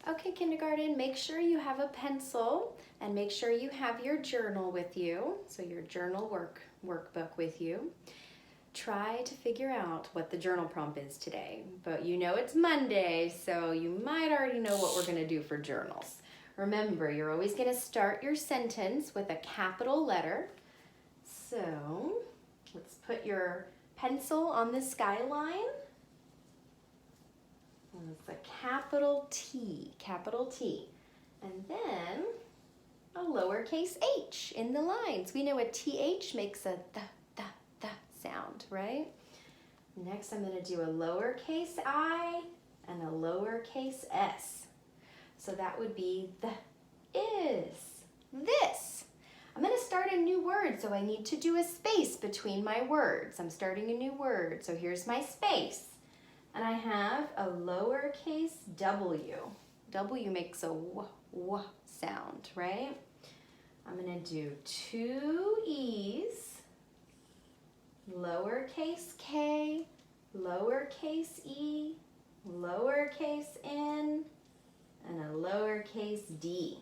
Okay, kindergarten, make sure you have a pencil and make sure you have your journal with you, so your journal workbook with you. Try to figure out what the journal prompt is today, but you know it's Monday, so you might already know what we're gonna do for journals. Remember, you're always gonna start your sentence with a capital letter. So let's put your pencil on the skyline. And it's a capital T. And then a lowercase h in the lines. We know a TH makes a th sound, right? Next, I'm going to do a lowercase I and a lowercase s. So that would be the is, this. I'm going to start a new word, so I need to do a space between my words. I'm starting a new word, so here's my space. And I have a lowercase w. W makes a w sound, right? I'm going to do 2 e's, lowercase k, lowercase e, lowercase n, and a lowercase d.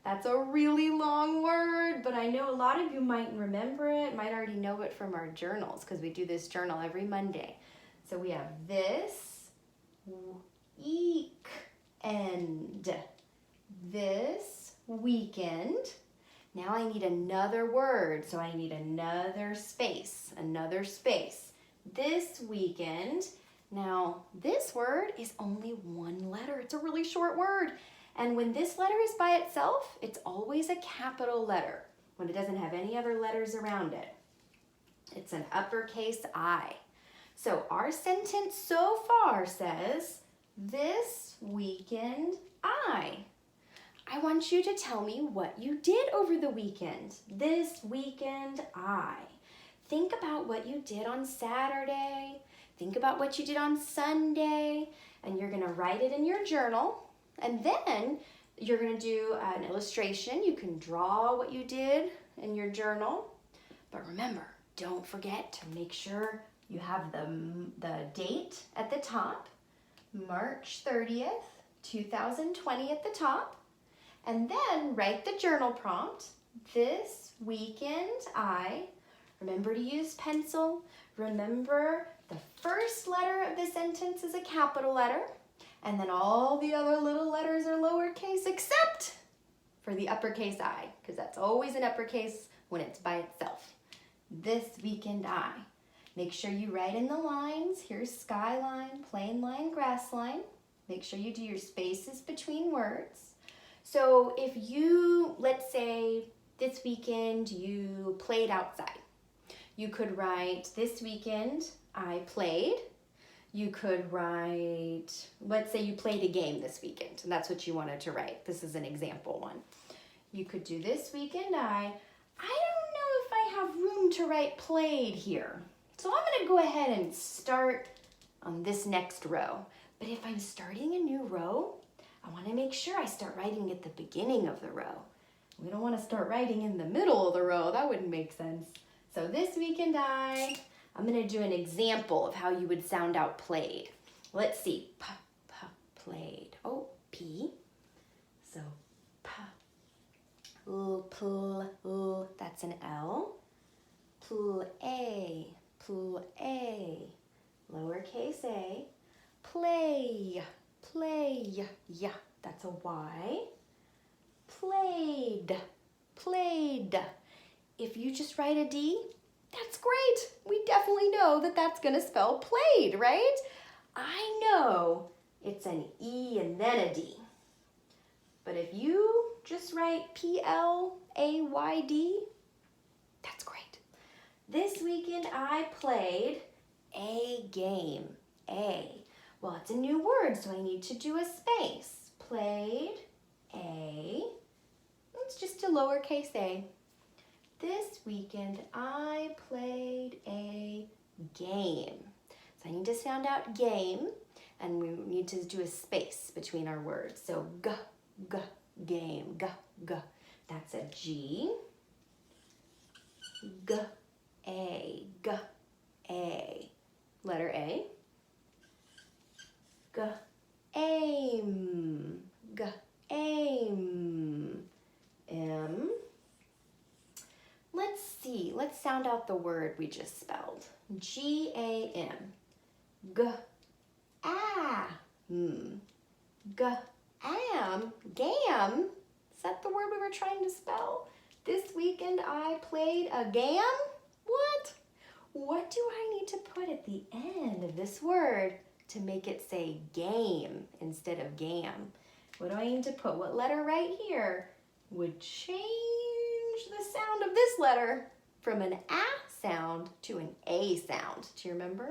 That's a really long word, but I know a lot of you might remember it, might already know it from our journals, because we do this journal every Monday. So we have this week-end, this weekend. Now I need another word, so I need another space. This weekend. Now this word is only one letter. It's a really short word. And when this letter is by itself, it's always a capital letter when it doesn't have any other letters around it. It's an uppercase I. So our sentence so far says, this weekend I want you to tell me what you did over the weekend. This weekend I. Think about what you did on Saturday. Think about what you did on Sunday. And you're going to write it in your journal. And then you're going to do an illustration. You can draw what you did in your journal. But remember, don't forget to make sure you have the date at the top, March 30th, 2020 at the top. And then write the journal prompt, this weekend I. Remember to use pencil. Remember the first letter of the sentence is a capital letter. And then all the other little letters are lowercase except for the uppercase I, because that's always an uppercase when it's by itself. This weekend I. Make sure you write in the lines. Here's skyline, plain line, grass line. Make sure you do your spaces between words. So if you, let's say this weekend you played outside, you could write this weekend I played. You could write, let's say you played a game this weekend, and that's what you wanted to write. This is an example one. You could do this weekend I don't know if I have room to write played here. So I'm going to go ahead and start on this next row. But if I'm starting a new row, I want to make sure I start writing at the beginning of the row. We don't want to start writing in the middle of the row. That wouldn't make sense. So this weekend I'm going to do an example of how you would sound out played. Let's see. Played. Oh, P. So that's an L. Play. Lowercase a. Play. Yeah, that's a Y. Played. If you just write a D, that's great. We definitely know that that's going to spell played, right? I know it's an E and then a D. But if you just write P-L-A-Y-D, that's great. This weekend I played a game. A. Well, it's a new word, so I need to do a space. Played a. It's just a lowercase a. This weekend I played a game. So I need to sound out game, and we need to do a space between our words. So game, That's a G. A. Letter A. Aim. let's sound out the word we just spelled. G-A-M. G-A-M. G-am. Gam. Is that the word we were trying to spell? This weekend I played a gam? What do I need to put at the end of this word to make it say game instead of gam? What do I need to put? What letter right here would change the sound of this letter from an A sound to an A sound? Do you remember?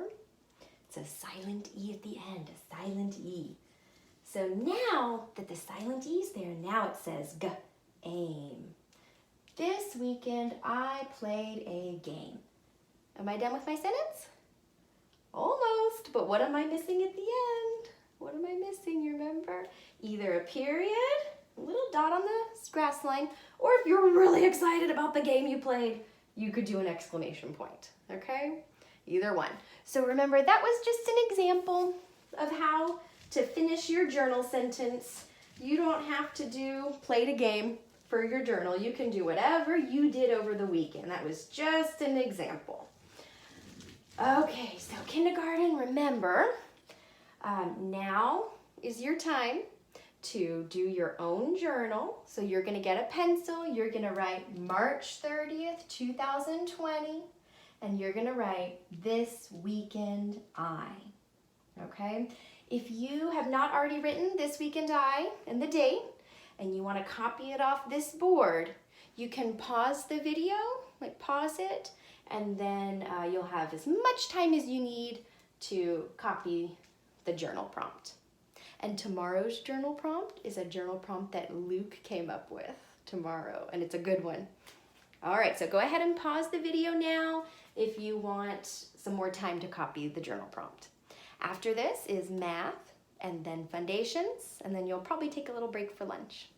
It's a silent E at the end, a silent E. So now that the silent E's there, now it says g-aim. This weekend I played a game. Am I done with my sentence? Almost, but what am I missing at the end? What am I missing, you remember? Either a period, a little dot on the grass line, or if you're really excited about the game you played, you could do an exclamation point, okay? Either one. So remember, that was just an example of how to finish your journal sentence. You don't have to played a game for your journal. You can do whatever you did over the weekend. That was just an example. Okay, so kindergarten, remember, now is your time to do your own journal. So you're going to get a pencil. You're going to write March 30th, 2020, and you're going to write this weekend I. Okay? If you have not already written this weekend I and the date, and you want to copy it off this board, you can pause the video, pause it, and then you'll have as much time as you need to copy the journal prompt. And tomorrow's journal prompt is a journal prompt that Luke came up with tomorrow, and it's a good one. All right, so go ahead and pause the video now if you want some more time to copy the journal prompt. After this is math, and then foundations, and then you'll probably take a little break for lunch.